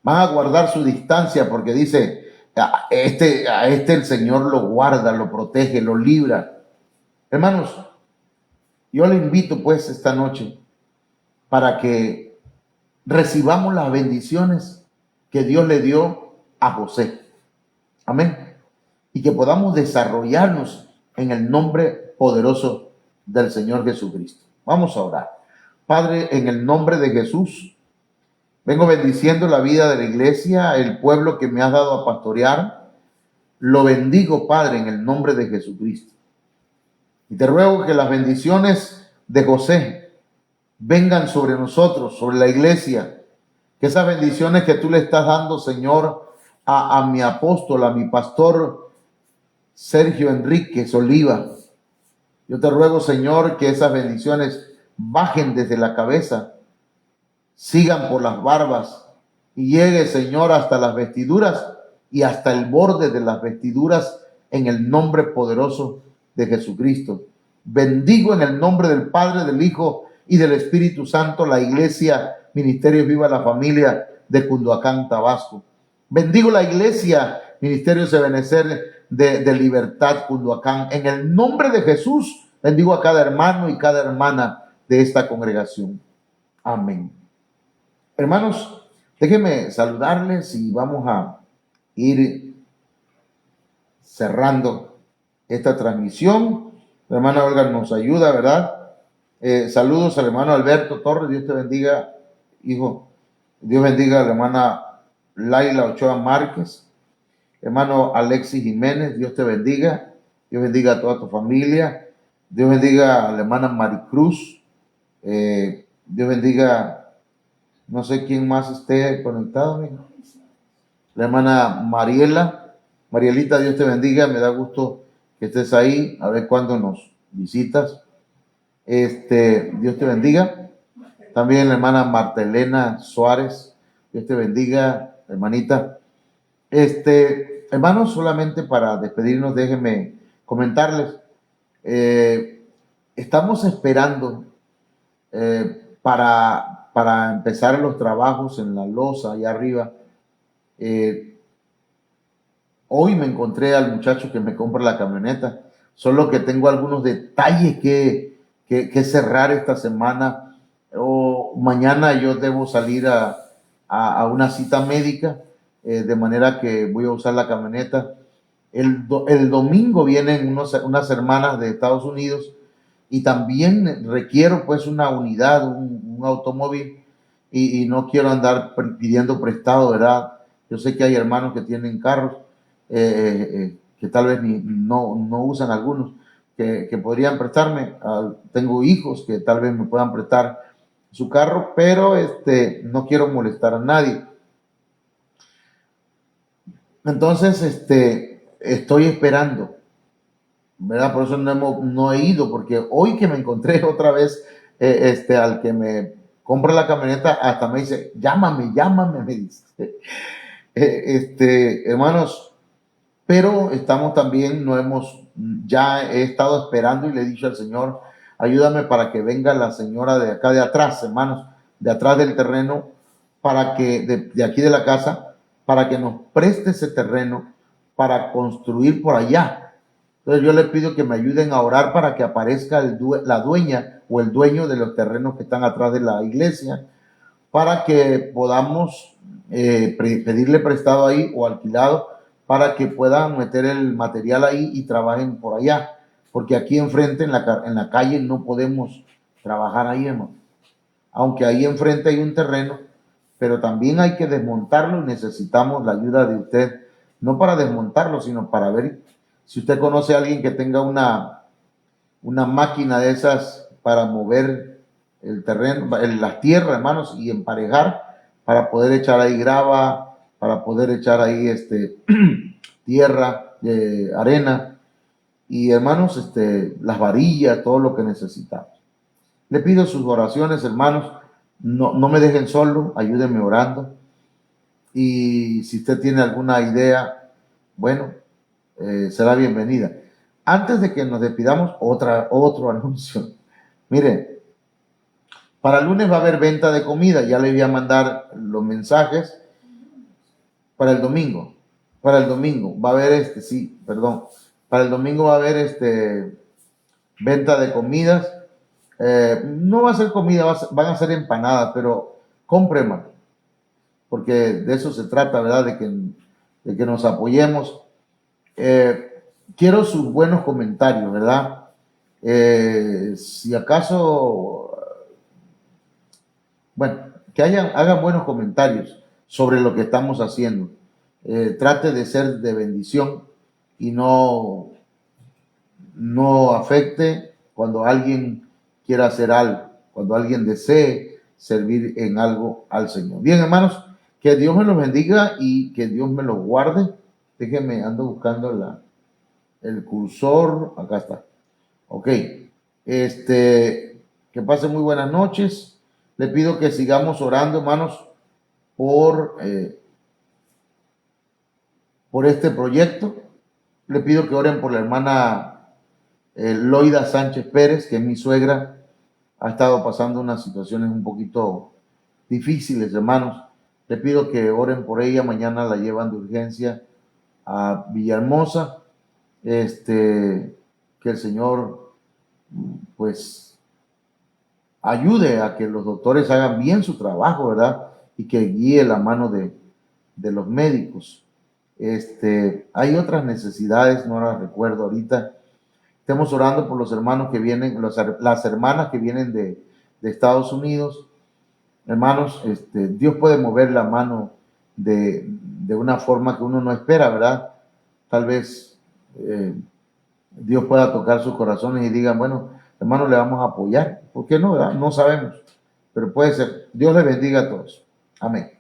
Van a guardar su distancia porque dice, a este el Señor lo guarda, lo protege, lo libra. Hermanos, yo le invito pues esta noche para que recibamos las bendiciones que Dios le dio a José. Amén. Y que podamos desarrollarnos en el nombre poderoso del Señor Jesucristo. Vamos a orar. Padre, en el nombre de Jesús, vengo bendiciendo la vida de la iglesia, el pueblo que me has dado a pastorear. Lo bendigo, Padre, en el nombre de Jesucristo. Y te ruego que las bendiciones de José vengan sobre nosotros, sobre la iglesia. Que esas bendiciones que tú le estás dando, Señor, a mi apóstol, a mi pastor Sergio Enríquez Oliva. Yo te ruego, Señor, que esas bendiciones bajen desde la cabeza, sigan por las barbas y llegue, Señor, hasta las vestiduras y hasta el borde de las vestiduras en el nombre poderoso de Jesucristo. Bendigo en el nombre del Padre, del Hijo y del Espíritu Santo la iglesia Ministerios Viva la Familia de Cunduacán, Tabasco. Bendigo la iglesia Ministerios Ebenecer de Libertad, Cunduacán. En el nombre de Jesús, bendigo a cada hermano y cada hermana de esta congregación. Amén. Hermanos, déjenme saludarles y vamos a ir cerrando esta transmisión. La hermana Olga nos ayuda, ¿verdad? Saludos al hermano Alberto Torres, Dios te bendiga, hijo. Dios bendiga a la hermana Laila Ochoa Márquez, hermano Alexis Jiménez, Dios te bendiga. Dios bendiga a toda tu familia. Dios bendiga a la hermana Maricruz. Dios bendiga, no sé quién más esté conectado, amigo. La hermana Marielita, Dios te bendiga, me da gusto que estés ahí, a ver cuándo nos visitas. Dios te bendiga. También la hermana Marta Elena Suárez, Dios te bendiga, hermanita. Hermanos, solamente para despedirnos, déjenme comentarles, estamos esperando para empezar los trabajos en la losa allá arriba. Hoy me encontré al muchacho que me compra la camioneta, solo que tengo algunos detalles que cerrar esta semana, o mañana yo debo salir a una cita médica, de manera que voy a usar la camioneta. El domingo vienen unas hermanas de Estados Unidos y también requiero pues una unidad, un automóvil, y no quiero andar pidiendo prestado, ¿verdad? Yo sé que hay hermanos que tienen carros, que tal vez no usan algunos, que podrían prestarme. Tengo hijos que tal vez me puedan prestar su carro, pero no quiero molestar a nadie. Entonces, estoy esperando, ¿verdad? Por eso no he ido, porque hoy que me encontré otra vez, al que me compra la camioneta, hasta me dice, llámame, me dice. Hermanos, pero estamos también, ya he estado esperando y le he dicho al Señor, ayúdame para que venga la señora de acá de atrás, hermanos, de atrás del terreno, para que, de aquí de la casa, para que nos preste ese terreno para construir por allá. Entonces yo le pido que me ayuden a orar para que aparezca la dueña o el dueño de los terrenos que están atrás de la iglesia, para que podamos pedirle prestado ahí o alquilado, para que puedan meter el material ahí y trabajen por allá, porque aquí enfrente en la calle no podemos trabajar ahí, hermano. Aunque ahí enfrente hay un terreno, pero también hay que desmontarlo y necesitamos la ayuda de usted, no para desmontarlo, sino para ver si usted conoce a alguien que tenga una máquina de esas para mover el terreno, las tierras, hermanos, y emparejar, para poder echar ahí grava, para poder echar ahí tierra, arena, y hermanos, las varillas, todo lo que necesitamos. Le pido sus oraciones, hermanos, no me dejen solo, ayúdenme orando, y si usted tiene alguna idea, bueno, será bienvenida. Antes de que nos despidamos, otro anuncio. Mire, para el lunes va a haber venta de comida. Ya le voy a mandar los mensajes. Para el domingo va a haber para el domingo va a haber venta de comidas. No va a ser comida, van a ser empanadas, pero compre, hermano, porque de eso se trata, ¿verdad? De que nos apoyemos. Quiero sus buenos comentarios, ¿verdad? Si acaso, bueno, que hagan buenos comentarios sobre lo que estamos haciendo. Trate de ser de bendición y no afecte cuando alguien quiera hacer algo, cuando alguien desee servir en algo al Señor. Bien, hermanos, que Dios me los bendiga y que Dios me los guarde. Déjenme, ando buscando el cursor, acá está. Ok, que que pasen muy buenas noches. Le pido que sigamos orando, hermanos, por este proyecto. Le pido que oren por la hermana Loida Sánchez Pérez, que es mi suegra. Ha estado pasando unas situaciones un poquito difíciles, hermanos. Le pido que oren por ella. Mañana la llevan de urgencia a Villahermosa. Que el Señor, pues, ayude a que los doctores hagan bien su trabajo, ¿verdad? Y que guíe la mano de los médicos. Hay otras necesidades, no las recuerdo ahorita. Estemos orando por los hermanos que vienen, las hermanas que vienen de Estados Unidos. Hermanos, Dios puede mover la mano de una forma que uno no espera, ¿verdad? Tal vez Dios pueda tocar sus corazones y digan, bueno, hermanos, le vamos a apoyar. ¿Por qué no, verdad? No sabemos, pero puede ser. Dios les bendiga a todos. Amén.